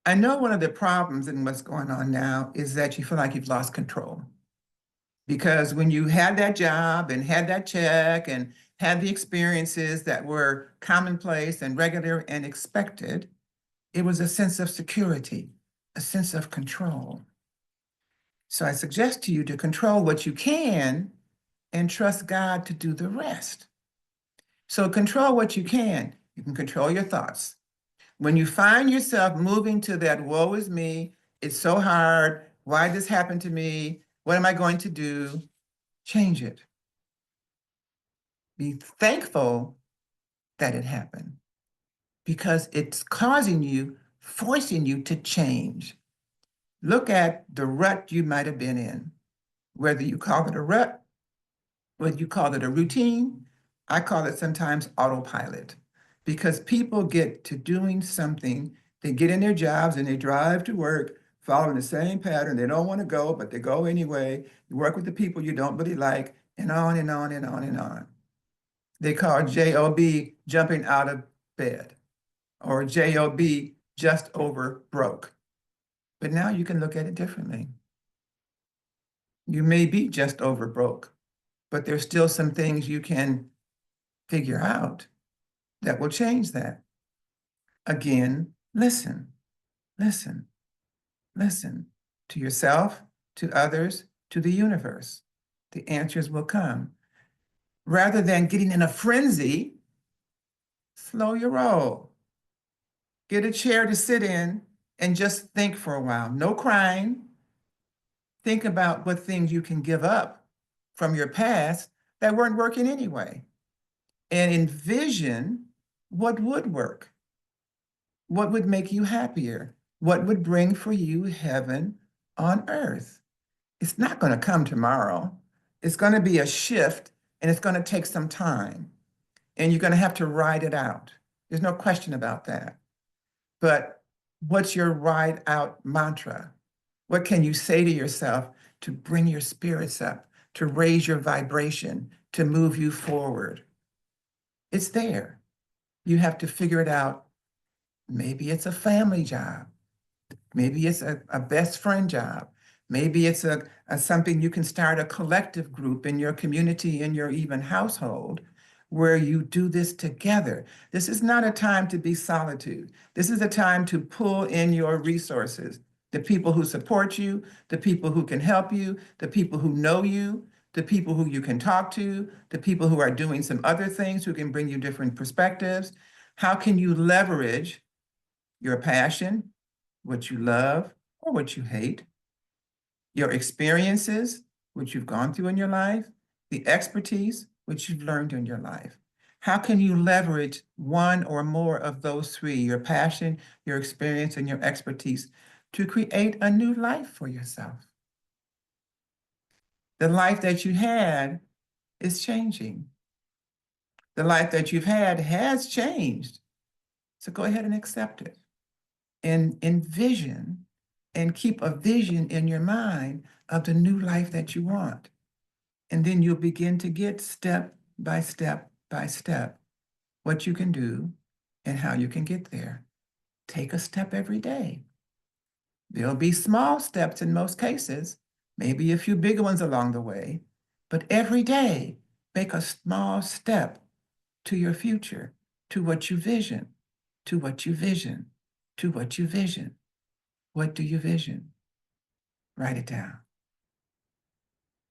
I know one of the problems in what's going on now is that you feel like you've lost control. Because when you had that job and had that check and had the experiences that were commonplace and regular and expected, it was a sense of security, a sense of control. So I suggest to you to control what you can and trust God to do the rest. So control what you can. You can control your thoughts. When you find yourself moving to that woe is me, it's so hard, why this happened to me, what am I going to do? Change it. Be thankful that it happened because it's causing you, forcing you to change. Look at the rut you might have been in, whether you call it a rut, whether you call it a routine. I call it sometimes autopilot because people get to doing something. They get in their jobs and they drive to work following the same pattern. They don't want to go, but they go anyway. You work with the people you don't really like, and on and on and on and on. They call JOB jumping out of bed or JOB just over broke. But now you can look at it differently. You may be just over broke, but there's still some things you can figure out that will change that. Again, listen, listen, listen to yourself, to others, to the universe. The answers will come. Rather than getting in a frenzy, slow your roll. Get a chair to sit in and just think for a while. No crying. Think about what things you can give up from your past that weren't working anyway. And envision what would work. What would make you happier? What would bring for you heaven on earth? It's not going to come tomorrow. It's going to be a shift and it's going to take some time. And you're going to have to ride it out. There's no question about that. But what's your ride out mantra? What can you say to yourself to bring your spirits up, to raise your vibration, to move you forward? It's there. You have to figure it out. Maybe it's a family job. Maybe it's a best friend job. Maybe it's a something you can start a collective group in your community, in your even household, where you do this together. This is not a time to be solitude. This is a time to pull in your resources, the people who support you, the people who can help you, the people who know you, the people who you can talk to, the people who are doing some other things who can bring you different perspectives. How can you leverage your passion, what you love or what you hate, your experiences, what you've gone through in your life, the expertise, which you've learned in your life? How can you leverage one or more of those three, your passion, your experience, and your expertise, to create a new life for yourself? The life that you had is changing. The life that you've had has changed. So go ahead and accept it. And envision and keep a vision in your mind of the new life that you want. And then you'll begin to get step by step by step what you can do and how you can get there. Take a step every day. There'll be small steps in most cases, maybe a few bigger ones along the way, but every day make a small step to your future, to what you vision, to what you vision, to what you vision. What do you vision? Write it down.